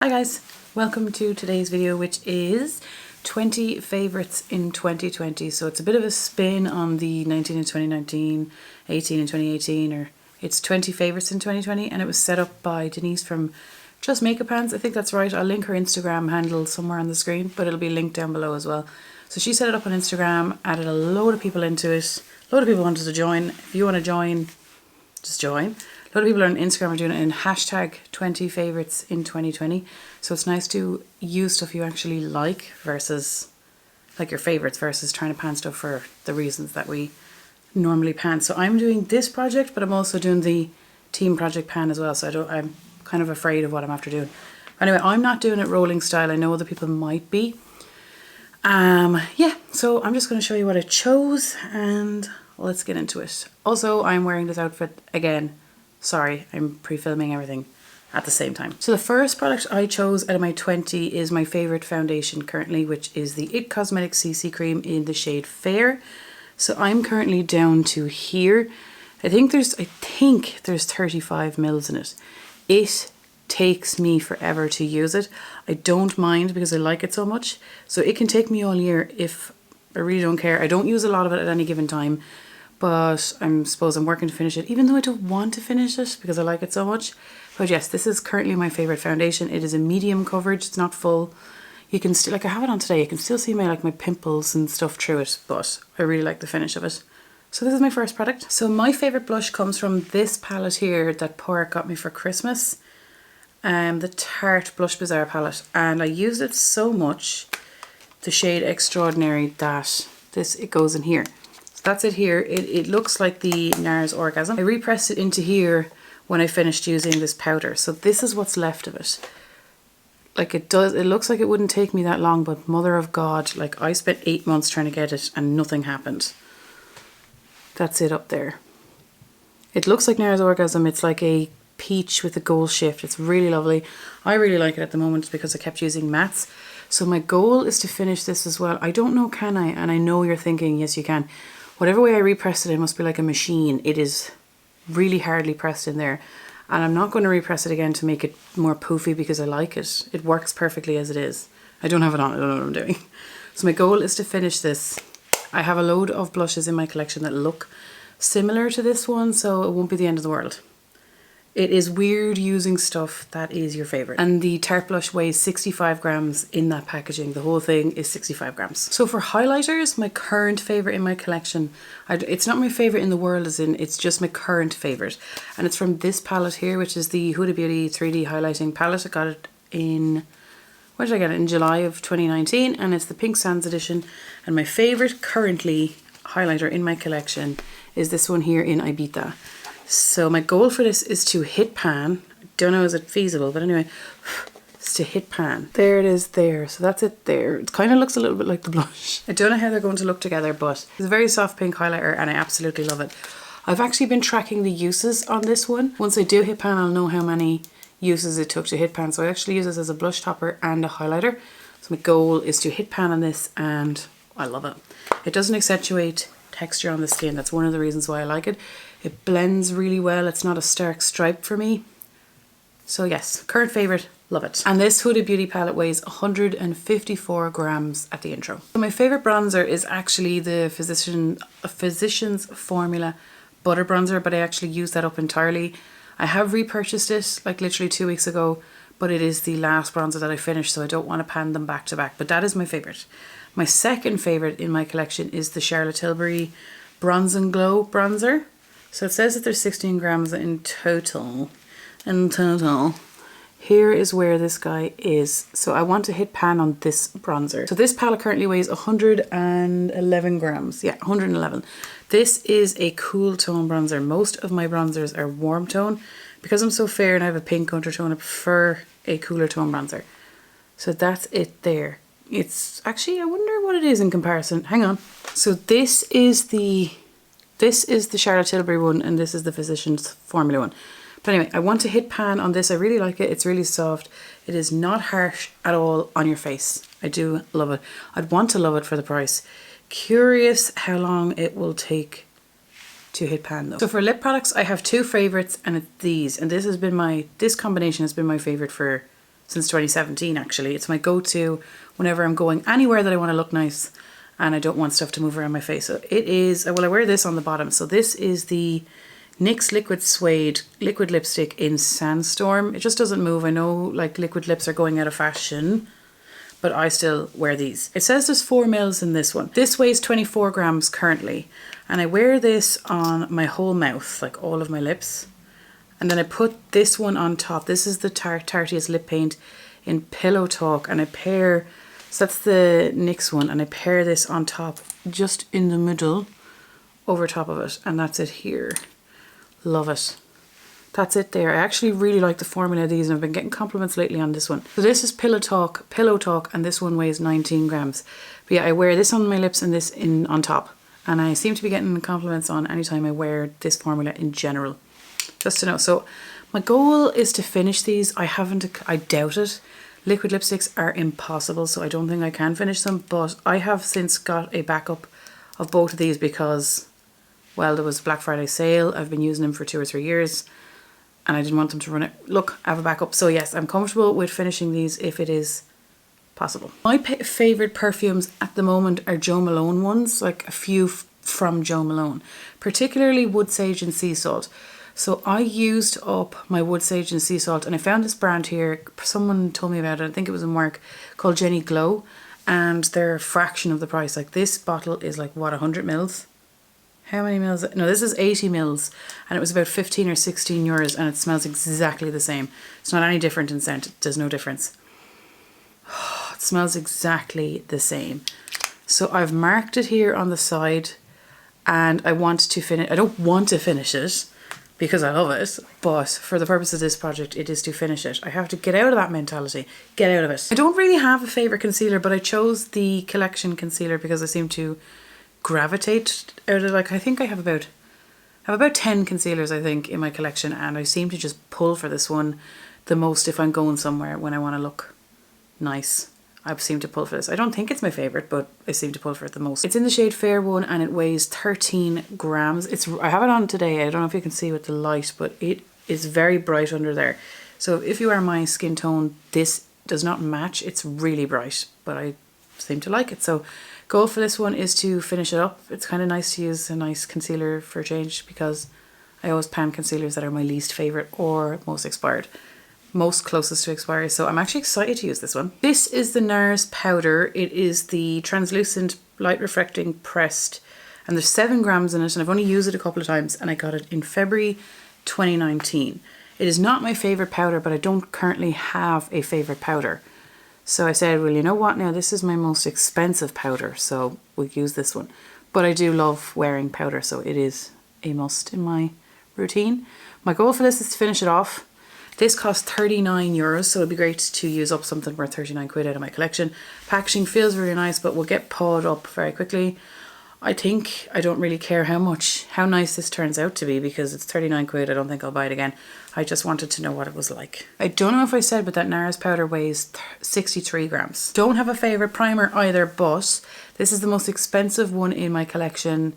Hi guys, welcome to today's video, which is 20 favorites in 2020. So it's a bit of a spin on the 19 in 2019, 18 in 2018, or it's 20 favorites in 2020, and it was set up by Denise from Just Makeup Pans. I think that's right. I'll link her Instagram handle somewhere on the screen, but it'll be linked down below as well. So she set it up on Instagram, added a load of people into it. A load of people wanted to join. If you want to join, just join. A lot of people on Instagram are doing it in hashtag 20 favorites in 2020. So it's nice to use stuff you actually like versus like your favorites versus trying to pan stuff for the reasons that we normally pan. So I'm doing this project, but I'm also doing the team project pan as well. So I'm kind of afraid of what I'm after doing. Anyway, I'm not doing it rolling style. I know other people might be. Yeah, so I'm just going to show you what I chose and let's get into it. Also, I'm wearing this outfit again. Sorry, I'm pre-filming everything at the same time. So the first product I chose out of my 20 is my favourite foundation currently, which is the IT Cosmetics CC Cream in the shade Fair. So I'm currently down to here. I think there's 35 mils in it. It takes me forever to use it. I don't mind because I like it so much. So it can take me all year if I really don't care. I don't use a lot of it at any given time. But I suppose I'm working to finish it, even though I don't want to finish it because I like it so much. But yes, this is currently my favourite foundation. It is a medium coverage, it's not full. You can still, like I have it on today, you can still see my pimples and stuff through it, but I really like the finish of it. So this is my first product. So my favourite blush comes from this palette here that Porrick got me for Christmas. The Tarte Blush Bazaar palette. And I used it so much, the shade Extraordinary, that it goes in here. That's it here. It looks like the NARS Orgasm. I repressed it into here when I finished using this powder. So this is what's left of it. Like it looks like it wouldn't take me that long, but mother of God, like I spent 8 months trying to get it and nothing happened. That's it up there. It looks like NARS Orgasm. It's like a peach with a gold shift. It's really lovely. I really like it at the moment because I kept using mattes. So my goal is to finish this as well. I don't know, can I? And I know you're thinking, yes you can. Whatever way I repressed it, it must be like a machine. It is really hardly pressed in there. And I'm not going to repress it again to make it more poofy because I like it. It works perfectly as it is. I don't have it on, I don't know what I'm doing. So my goal is to finish this. I have a load of blushes in my collection that look similar to this one, so it won't be the end of the world. It is weird using stuff that is your favourite. And the Tarte blush weighs 65 grams in that packaging. The whole thing is 65 grams. So for highlighters, my current favourite in my collection, it's not my favourite in the world as in, it's just my current favourite. And it's from this palette here, which is the Huda Beauty 3D Highlighting Palette. I got it in, when did I get it? In July of 2019. And it's the Pink Sands edition. And my favourite currently highlighter in my collection is this one here in Ibiza. So my goal for this is to hit pan. I don't know is it feasible, but anyway, it's to hit pan. There it is there. So that's it there. It kind of looks a little bit like the blush. I don't know how they're going to look together, but it's a very soft pink highlighter and I absolutely love it. I've actually been tracking the uses on this one. Once I do hit pan, I'll know how many uses it took to hit pan. So I actually use this as a blush topper and a highlighter. So my goal is to hit pan on this and I love it. It doesn't accentuate texture on the skin. That's one of the reasons why I like it. It blends really well. It's not a stark stripe for me. So yes, current favourite, love it. And this Huda Beauty palette weighs 154 grams at the intro. So my favourite bronzer is actually the Physicians Formula Butter Bronzer, but I actually used that up entirely. I have repurchased it like literally 2 weeks ago, but it is the last bronzer that I finished, so I don't want to pan them back to back, but that is my favourite. My second favourite in my collection is the Charlotte Tilbury Bronze and Glow Bronzer. So it says that there's 16 grams in total. Here is where this guy is. So I want to hit pan on this bronzer. So this palette currently weighs 111 grams. Yeah, 111. This is a cool tone bronzer. Most of my bronzers are warm tone. Because I'm so fair and I have a pink undertone, I prefer a cooler tone bronzer. So that's it there. It's actually, I wonder what it is in comparison. Hang on. So this is the Charlotte Tilbury one and this is the Physicians Formula one. But anyway, I want to hit pan on this. I really like it. It's really soft. It is not harsh at all on your face. I do love it. I'd want to love it for the price. Curious how long it will take to hit pan though. So for lip products, I have two favorites and it's these. And this combination has been my favorite for since 2017 actually. It's my go-to whenever I'm going anywhere that I want to look nice and I don't want stuff to move around my face. So it is, well, I wear this on the bottom. So this is the NYX Liquid Suede Liquid Lipstick in Sandstorm. It just doesn't move. I know like liquid lips are going out of fashion, but I still wear these. It says there's 4 mils in this one. This weighs 24 grams currently. And I wear this on my whole mouth, like all of my lips. And then I put this one on top. This is the Tarte's Lip Paint in Pillow Talk. And I pair, so that's the NYX one. And I pair this on top, just in the middle, over top of it. And that's it here. Love it. That's it there. I actually really like the formula of these and I've been getting compliments lately on this one. So this is Pillow Talk, and this one weighs 19 grams. But yeah, I wear this on my lips and this on top. And I seem to be getting compliments on anytime I wear this formula in general. Just to know. So my goal is to finish these. I doubt it. Liquid lipsticks are impossible, so I don't think I can finish them. But I have since got a backup of both of these because, well, there was a Black Friday sale. I've been using them for 2 or 3 years. And I didn't want them to run it. Look, I have a backup. So yes, I'm comfortable with finishing these if it is possible. My favourite perfumes at the moment are Jo Malone ones, like a few from Jo Malone, particularly Wood Sage and Sea Salt. So I used up my Wood Sage and Sea Salt, and I found this brand here. Someone told me about it. I think it was in work, called Jenny Glow, and they're a fraction of the price. Like this bottle is like what, 100 mils? How many mils? No, this is 80 mils and it was about 15 or 16 euros and it smells exactly the same. It's not any different in scent. There's no difference. It smells exactly the same. So I've marked it here on the side and I want to finish. I don't want to finish it because I love it, but for the purpose of this project, it is to finish it. I have to get out of that mentality, get out of it. I don't really have a favourite concealer, but I chose the Collection concealer because I seem to gravitate out of, like, I think I have about 10 concealers I think in my collection, and I seem to just pull for this one the most if I'm going somewhere when I want to look nice. I seem to pull for this. I don't think it's my favourite, but I seem to pull for it the most. It's in the shade Fair One and it weighs 13 grams. I have it on today. I don't know if you can see with the light, but it is very bright under there. So if you are my skin tone, this does not match. It's really bright, but I seem to like it. So goal for this one is to finish it up. It's kind of nice to use a nice concealer for a change because I always pan concealers that are my least favourite or most expired. Most closest to expiry. So I'm actually excited to use this one. This is the NARS powder. It is the translucent light reflecting pressed and there's 7 grams in it and I've only used it a couple of times and I got it in February 2019. It is not my favourite powder, but I don't currently have a favourite powder. So I said, well, you know what now, this is my most expensive powder, so we'll use this one. But I do love wearing powder, so it is a must in my routine. My goal for this is to finish it off. This costs 39 euros, so it'd be great to use up something worth 39 quid out of my collection. Packaging feels really nice, but will get pawed up very quickly. I think I don't really care how nice this turns out to be because it's 39 quid. I don't think I'll buy it again. I just wanted to know what it was like. I don't know if I said, but that NARS powder weighs 63 grams. Don't have a favourite primer either, but this is the most expensive one in my collection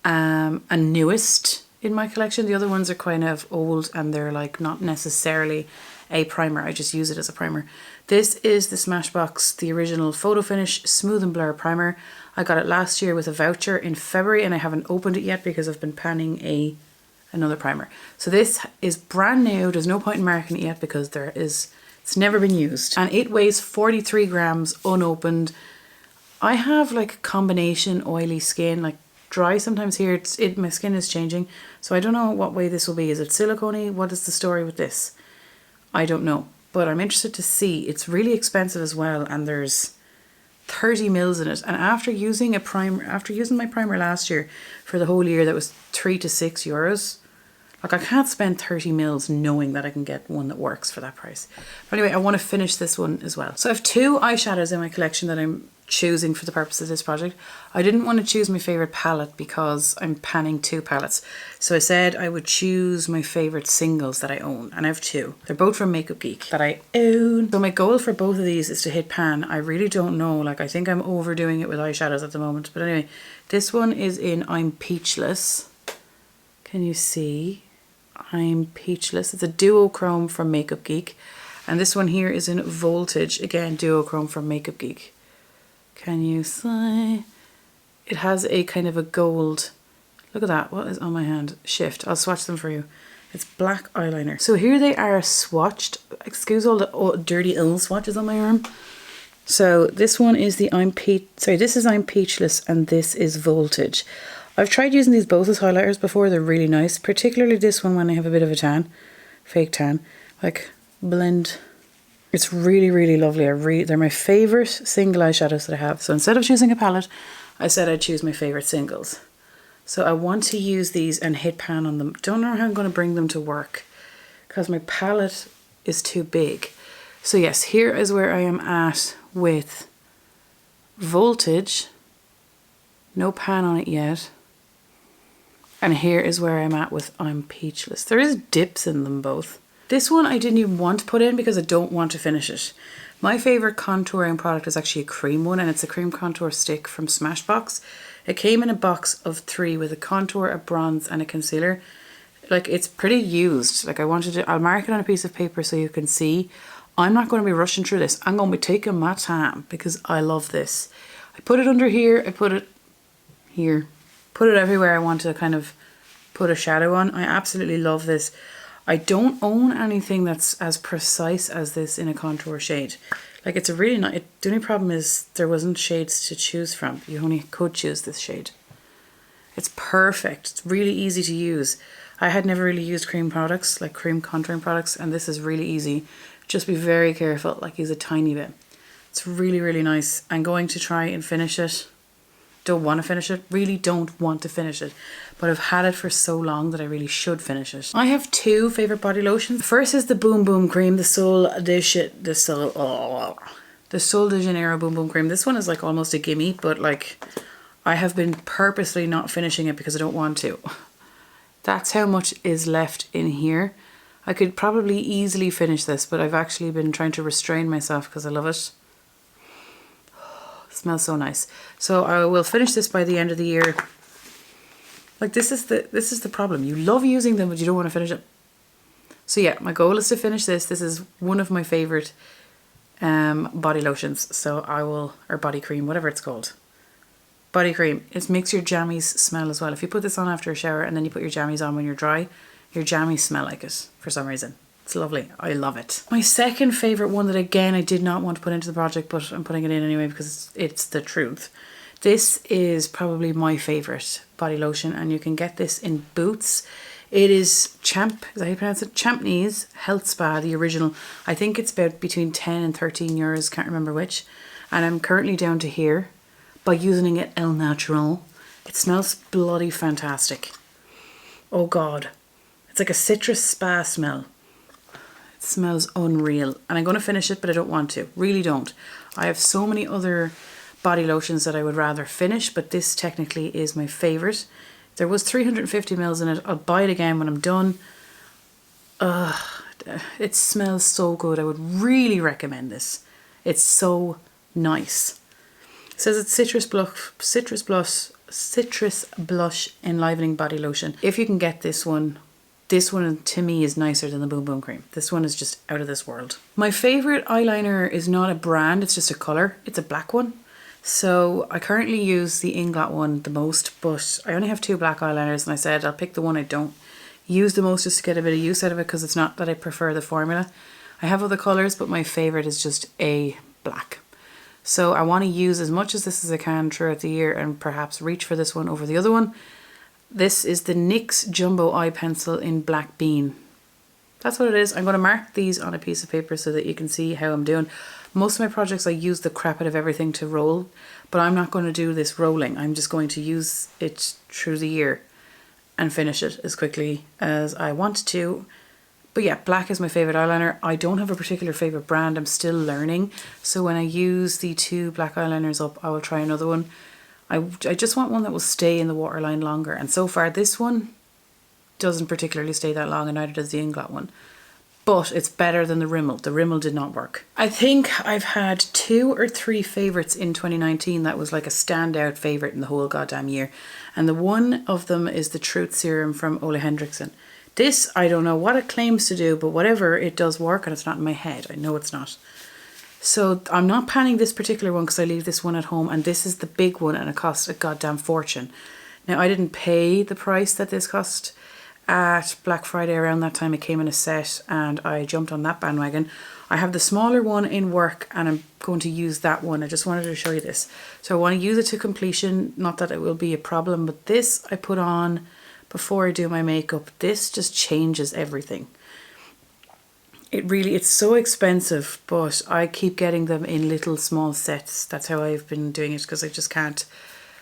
and newest in my collection. The other ones are kind of old and they're like not necessarily a primer. I just use it as a primer. This is the Smashbox, the original Photo Finish Smooth and Blur Primer. I got it last year with a voucher in February and I haven't opened it yet because I've been panning another primer. So this is brand new. There's no point in marking it yet because it's never been used. And it weighs 43 grams unopened. I have like combination oily skin, like dry sometimes here. My skin is changing. So I don't know what way this will be. Is it silicone-y? What is the story with this? I don't know. But I'm interested to see. It's really expensive as well and there's 30 mils in it, and after using my primer last year for the whole year that was 3 to 6 euros, like I can't spend 30 mils knowing that I can get one that works for that price. But anyway, I want to finish this one as well. So I have 2 eyeshadows in my collection that I'm choosing for the purpose of this project. I didn't want to choose my favourite palette because I'm panning 2 palettes. So I said I would choose my favourite singles that I own, and I have 2. They're both from Makeup Geek that I own. So my goal for both of these is to hit pan. I really don't know, like I think I'm overdoing it with eyeshadows at the moment. But anyway, this one is in I'm Peachless. Can you see? I'm Peachless. It's a duochrome from Makeup Geek. And this one here is in Voltage, again, duochrome from Makeup Geek. Can you see? It has a kind of a gold, look at that, what is on my hand? Shift, I'll swatch them for you. It's black eyeliner. So here they are swatched. Excuse all the dirty ill swatches on my arm. So this one is the this is I'm Peachless and this is Voltage. I've tried using these both as highlighters before. They're really nice, particularly this one when I have a bit of a tan, fake tan, like blend. It's really, really lovely. They're my favourite single eyeshadows that I have. So instead of choosing a palette, I said I'd choose my favourite singles. So I want to use these and hit pan on them. Don't know how I'm going to bring them to work because my palette is too big. So yes, here is where I am at with Voltage. No pan on it yet. And here is where I'm at with I'm Peachless. There is dips in them both. This one I didn't even want to put in because I don't want to finish it. My favourite contouring product is actually a cream one, and it's a cream contour stick from Smashbox. It came in a box of 3 with a contour, a bronze and a concealer. Like, it's pretty used. Like, I'll mark it on a piece of paper so you can see. I'm not going to be rushing through this. I'm going to be taking my time because I love this. I put it under here, I put it here. Put it everywhere I want to kind of put a shadow on. I absolutely love this. I don't own anything that's as precise as this in a contour shade. Like, it's a really nice, the only problem is there wasn't shades to choose from. You only could choose this shade. It's perfect. It's really easy to use. I had never really used cream products, like cream contouring products, and this is really easy. Just be very careful, like use a tiny bit. It's really, really nice. I'm going to try and finish it. Don't want to finish it, really don't want to finish it, but I've had it for so long that I really should finish it. I have 2 favourite body lotions. First is the Boom Boom Cream, the Sol de Janeiro Boom Boom Cream. This one is like almost a gimme, but like I have been purposely not finishing it because I don't want to. That's how much is left in here. I could probably easily finish this, but I've actually been trying to restrain myself because I love it. Smells so nice. So I will finish this by the end of the year. Like, this is the problem. You love using them, but you don't want to finish it. So yeah, my goal is to finish this. This is one of my favorite body lotions. So I will, or body cream, whatever it's called. Body cream. It makes your jammies smell as well. If you put this on after a shower and then you put your jammies on when you're dry, your jammies smell like it for some reason. It's lovely. I love it. My second favourite one that, again, I did not want to put into the project, but I'm putting it in anyway because it's the truth. This is probably my favourite body lotion, and you can get this in Boots. It is Champ, is that how you pronounce it? Champneys Health Spa, the original. I think it's about between 10 and 13 euros, can't remember which. And I'm currently down to here by using it El Natural. It smells bloody fantastic. Oh God. It's like a citrus spa smell. It smells unreal, and I'm going to finish it, but I don't want to. Really don't. I have so many other body lotions that I would rather finish, but this technically is my favourite. There was 350 ml in it. I'll buy it again when I'm done. It smells so good. I would really recommend this. It's so nice. It says it's citrus blush enlivening body lotion. If you can get this one to me is nicer than the Boom Boom Cream. This one is just out of this world. My favourite eyeliner is not a brand, it's just a colour. It's a black one. So I currently use the Inglot one the most, but I only have 2 black eyeliners, and I said I'll pick the one I don't use the most just to get a bit of use out of it, because it's not that I prefer the formula. I have other colours, but my favourite is just a black. So I want to use as much of this as I can throughout the year and perhaps reach for this one over the other one. This is the NYX Jumbo Eye Pencil in Black Bean. That's what it is. I'm going to mark these on a piece of paper so that you can see how I'm doing. Most of my projects I use the crap out of everything to roll, but I'm not going to do this rolling. I'm just going to use it through the year and finish it as quickly as I want to. But yeah, black is my favourite eyeliner. I don't have a particular favourite brand. I'm still learning. So when I use the 2 black eyeliners up, I will try another one. I just want one that will stay in the waterline longer, and so far this one doesn't particularly stay that long, and neither does the Inglot one. But it's better than the Rimmel. The Rimmel did not work. I think I've had 2 or 3 favourites in 2019 that was like a standout favourite in the whole goddamn year. And the one of them is the Truth Serum from Ole Henriksen. This, I don't know what it claims to do, but whatever, it does work, and it's not in my head. I know it's not. So I'm not panning this particular one because I leave this one at home, and this is the big one, and it costs a goddamn fortune. Now, I didn't pay the price that this cost at Black Friday. Around that time it came in a set, and I jumped on that bandwagon. I have the smaller one in work, and I'm going to use that one. I just wanted to show you this. So I want to use it to completion, not that it will be a problem, but this I put on before I do my makeup. This just changes everything. It's so expensive, but I keep getting them in little small sets. That's how I've been doing it, because I just can't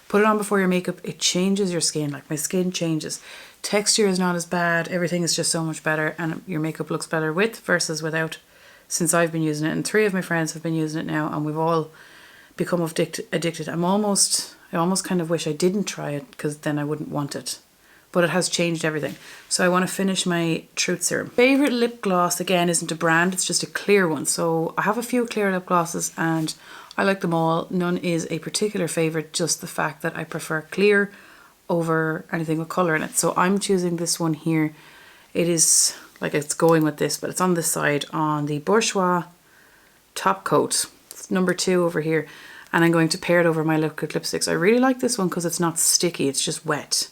put it on before your makeup. It changes your skin. Like, my skin changes. Texture is not as bad. Everything is just so much better, and your makeup looks better with versus without since I've been using it. And 3 of my friends have been using it now, and we've all become addicted. I almost kind of wish I didn't try it, because then I wouldn't want it. But it has changed everything. So I want to finish my Truth Serum. Favorite lip gloss, again, isn't a brand, it's just a clear one. So I have a few clear lip glosses and I like them all. None is a particular favorite, just the fact that I prefer clear over anything with color in it. So I'm choosing this one here. It is, like, it's going with this, but it's on this side, on the Bourjois Top Coat. It's number 2 over here. And I'm going to pair it over my liquid lipsticks. I really like this one because it's not sticky, it's just wet.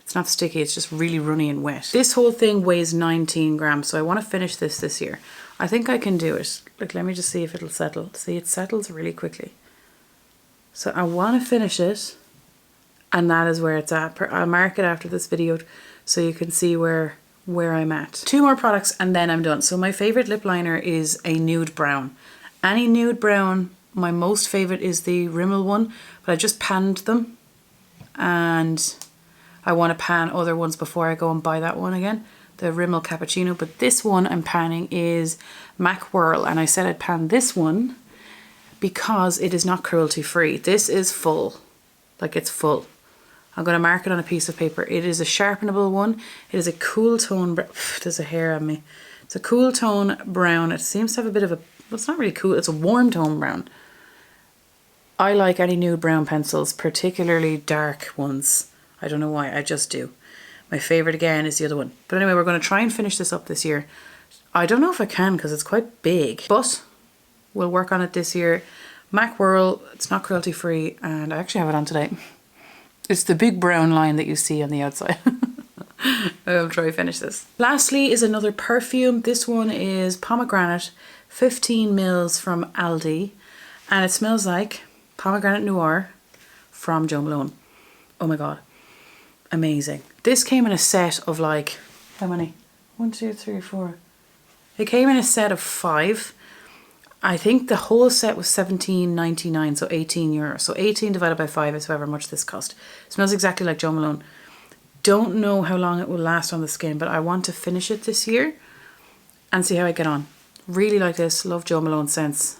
It's not sticky, it's just really runny and wet. This whole thing weighs 19 grams, so I want to finish this year. I think I can do it. Like, let me just see if it'll settle. See, it settles really quickly. So I want to finish it, and that is where it's at. I'll mark it after this video so you can see where I'm at. 2 more products and then I'm done. So my favorite lip liner is a nude brown. Any nude brown. My most favorite is the Rimmel one, but I just panned them, and I want to pan other ones before I go and buy that one again, the Rimmel Cappuccino. But this one I'm panning is MAC Whirl, and I said I'd pan this one because it is not cruelty free. This is full, like, it's full. I'm going to mark it on a piece of paper. It is a sharpenable one. It is a cool tone, there's a hair on me. It's a cool tone brown. It seems to have a bit of a, well, it's not really cool, it's a warm tone brown. I like any nude brown pencils, particularly dark ones. I don't know why, I just do. My favourite again is the other one. But anyway, we're going to try and finish this up this year. I don't know if I can because it's quite big, but we'll work on it this year. MAC Whirl, it's not cruelty free, and I actually have it on today. It's the big brown line that you see on the outside. I'll try to finish this. Lastly is another perfume. This one is Pomegranate, 15 mils from Aldi, and it smells like Pomegranate Noir from Jo Malone. Oh my god. Amazing. This came in a set of, like, how many? 1, 2, 3, 4. It came in a set of 5. I think the whole set was £17.99, so €18. So 18 divided by 5 is however much this cost. It smells exactly like Jo Malone. Don't know how long it will last on the skin, but I want to finish it this year and see how I get on. Really like this. Love Jo Malone scents.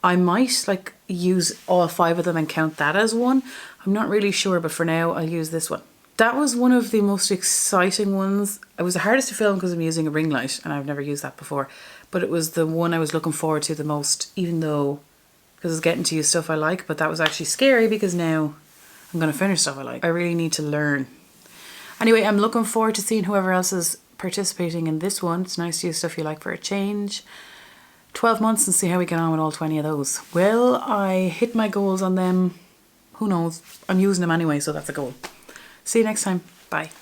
I might, like, use all 5 of them and count that as one. I'm not really sure, but for now I'll use this one. That was one of the most exciting ones. It was the hardest to film because I'm using a ring light and I've never used that before. But it was the one I was looking forward to the most, even though, because I was getting to use stuff I like, but that was actually scary because now I'm going to finish stuff I like. I really need to learn. Anyway, I'm looking forward to seeing whoever else is participating in this one. It's nice to use stuff you like for a change. 12 months and see how we get on with all 20 of those. Will I hit my goals on them? Who knows? I'm using them anyway, so that's a goal. See you next time. Bye.